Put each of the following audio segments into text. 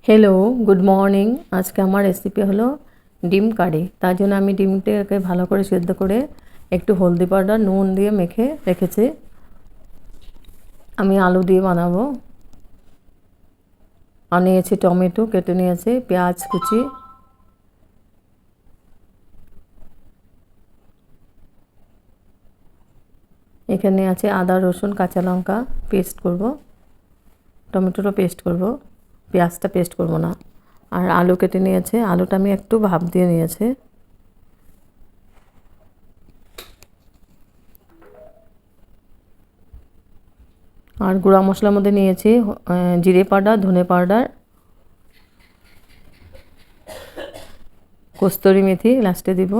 Hello, good morning. আজকে আমার recipe হলো ডিম কারি। তার জন্য আমি ডিমটাকে ভালো করে সেদ্ধ করে একটু হলদি পাউডার নুন দিয়ে মেখে রেখেছি। আমি আলু দিয়ে বানাবো। আর নিয়েছি টমেটো কেটে নিয়েছি, পেঁয়াজ কুচি, এখানে আছে আদা রসুন কাঁচা লঙ্কা পেস্ট করব, টমেটোটা পেস্ট করব, পেঁয়াজটা পেস্ট করব না। আর আলু কেটে নিয়েছে, আলুটা আমি একটু ভাপ দিয়ে নিয়েছি। আর গুঁড়া মশলার মধ্যে নিয়েছি জিরে পাউডার, ধনে পাউডার, কস্তুরি মেথি লাস্টে দিব,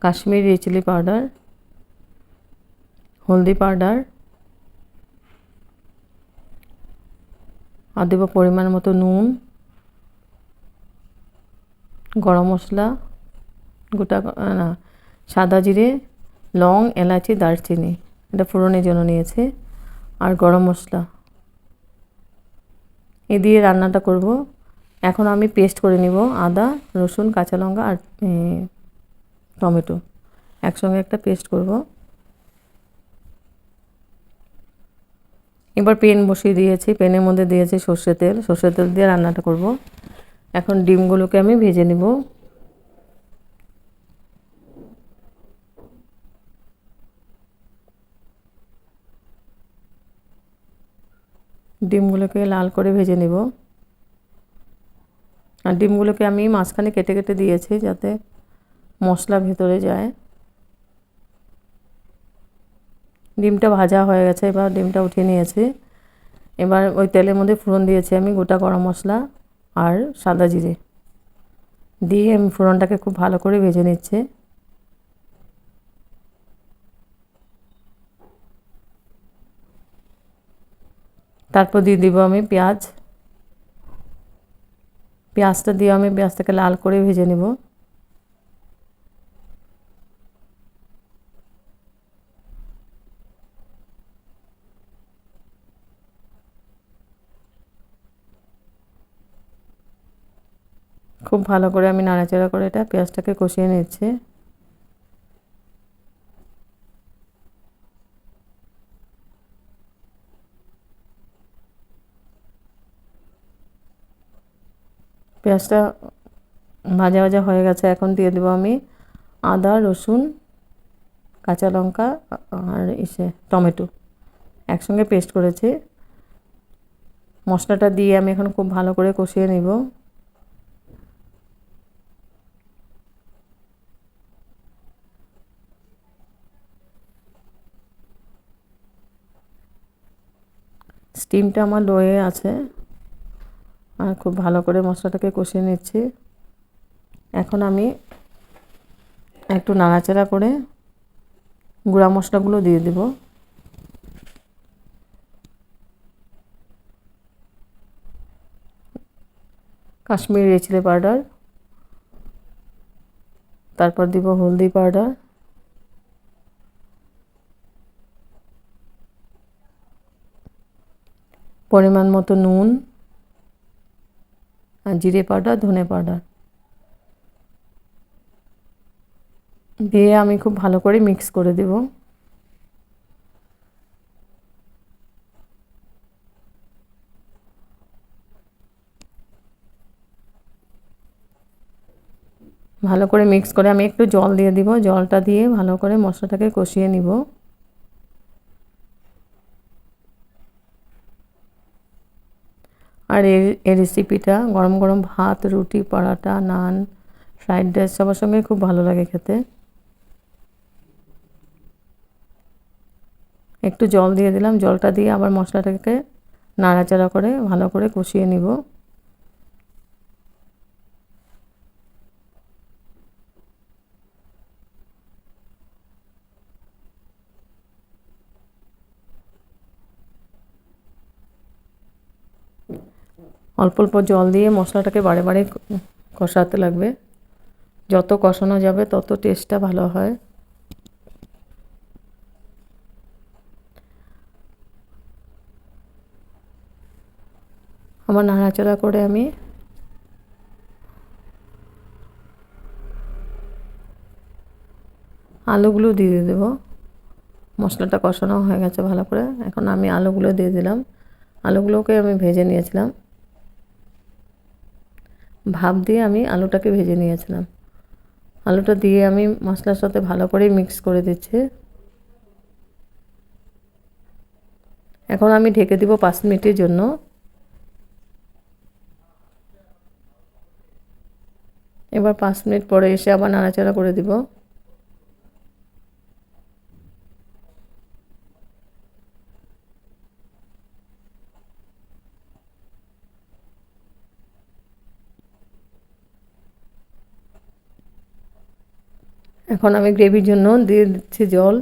কাশ্মীরি চিলি পাউডার, হলদি পাউডার, আর দেব পরিমাণ মতো নুন, গরম মশলা, গোটা না সাদা জিরে, লং, এলাচি, দারচিনি, এটা ফোড়নের জন্য নিয়েছি, আর গরম মশলা এ দিয়ে রান্নাটা করব। এখন আমি পেস্ট করে নিব আদা রসুন কাঁচা লঙ্কা আর টমেটো একসঙ্গে একটা পেস্ট করব। এবার পেন বসিয়ে দিয়েছি, পেনের মধ্যে দিয়েছি সর্ষের তেল দিয়ে রান্নাটা করব। এখন ডিমগুলোকে আমি ভেজে নিব। ডিমগুলোকে লাল করে ভেজে নিব। আর ডিমগুলোকে আমি মাঝখানে কেটে কেটে দিয়েছি যাতে মশলা ভেতরে যায়। ডিমটা ভাজা হয়ে গেছে, এবার ডিমটা উঠিয়ে নিয়েছি। এবার ওই তেলের মধ্যে ফোড়ন দিয়েছি আমি গোটা গরম মশলা আর সাদা জিরে দিয়ে আমি ফোড়নটাকে খুব ভালো করে ভেজে নিচ্ছি। তারপর দিয়ে দিব আমি পেঁয়াজটা দিয়ে আমি পেঁয়াজটাকে লাল করে ভেজে নেব। খুব ভালো করে আমি নাড়াচাড়া করে এটা পেঁয়াজটাকে কষিয়ে নিচ্ছি। পেঁয়াজটা ভাজা ভাজা হয়ে গেছে, এখন দিয়ে দেবো আমি আদা রসুন কাঁচা লঙ্কা আর টমেটো একসঙ্গে পেস্ট করেছি। মশলাটা দিয়ে আমি এখন খুব ভালো করে কষিয়ে নিব। স্টিমটা আমার লোয়ে আছে, আর খুব ভালো করে মশলাটাকে কষিয়ে নিচ্ছি। এখন আমি একটু নাড়াচাড়া করে গুঁড়া মশলাগুলো দিয়ে দেব। কাশ্মীরি রেড চিলি পাউডার, তারপর দিব হলদি পাউডার, পরিমাণ মতো নুন, আর জিরে পাউডার ধনে পাউডার দিয়ে আমি খুব ভালো করে মিক্স করে দেব। ভালো করে মিক্স করে আমি একটু জল দিয়ে দিব, জলটা দিয়ে ভালো করে মশলাটাকে কষিয়ে নিব। আর এই রেসিপিটা গরম গরম ভাত, রুটি, পরাটা, নান, ফ্রাইড রাইস সবার সঙ্গে খুব ভালো লাগে খেতে। একটু জল দিয়ে দিলাম, জলটা দিয়ে আবার মশলাটাকে নাড়াচাড়া করে ভালো করে কষিয়ে নিব। অল্প অল্প জল দিয়ে মশলাটাকে বারে বারে কষাতে লাগবে। যত কষানো যাবে তত টেস্টটা ভালো হয়। আবার নাড়াচাড়া করে আমি আলুগুলো দিয়ে দেবো। মশলাটা কষানো হয়ে গেছে ভালো করে, এখন আমি আলুগুলো দিয়ে দিলাম। আলুগুলোকে আমি ভেজে নিয়েছিলাম, ভাপ দিয়ে আমি আলুটাকে ভেজে নিয়েছিলাম। আলুটা দিয়ে আমি মশলার সাথে ভালো করে মিক্স করে দিচ্ছি। এখন আমি ঢেকে দিব 5 মিনিটের জন্য। এবার 5 মিনিট পরে এসে আবার নাড়াচাড়া করে দিব। এখন আমি গ্রেভির জন্য দিয়ে দিচ্ছি জল।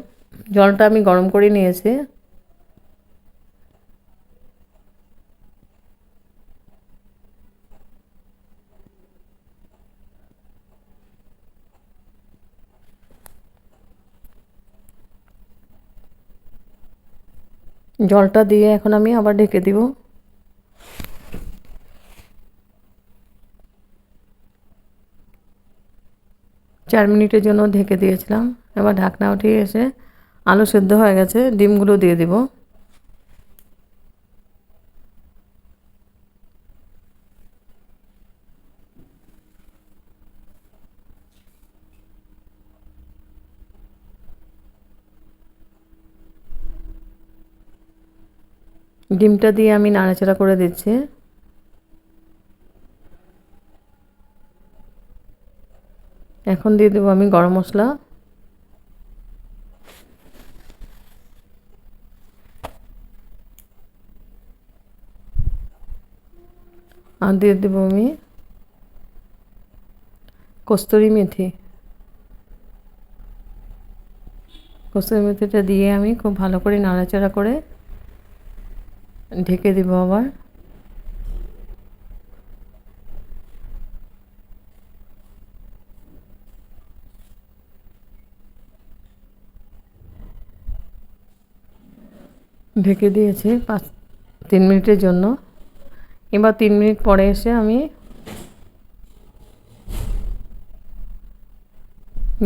জলটা আমি গরম করে নিয়েছি। জলটা দিয়ে এখন আমি আবার ঢেকে দিব। চার মিনিটের জন্য ঢেকে দিয়েছিলাম। এবার ঢাকনা উঠিয়ে এসে আলু সেদ্ধ হয়ে গেছে, ডিমগুলো দিয়ে দিব। ডিমটা দিয়ে আমি নাড়াচাড়া করে দিচ্ছি। এখন দিয়ে দেবো আমি গরম মশলা। আর দিয়ে দেবো আমি কস্তুরি মেথি। কস্তুরি মেথিটা দিয়ে আমি খুব ভালো করে নাড়াচাড়া করে ঢেকে দেবো আবার। ঢেকে দিয়েছি 3 মিনিটের জন্য। এবার 3 মিনিট পরে এসে আমি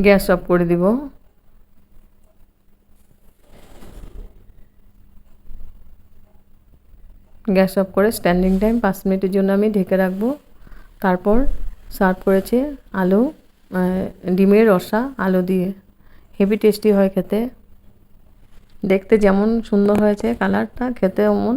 গ্যাস অফ করে দিব। গ্যাস অফ করে স্ট্যান্ডিং টাইম 5 মিনিটের জন্য আমি ঢেকে রাখবো। তারপর সার্ভ করেছি আলু, ডিমের রসা আলু দিয়ে। হেভি টেস্টি হয় খেতে। দেখতে যেমন সুন্দর হয়েছে কালারটা, খেতে এমন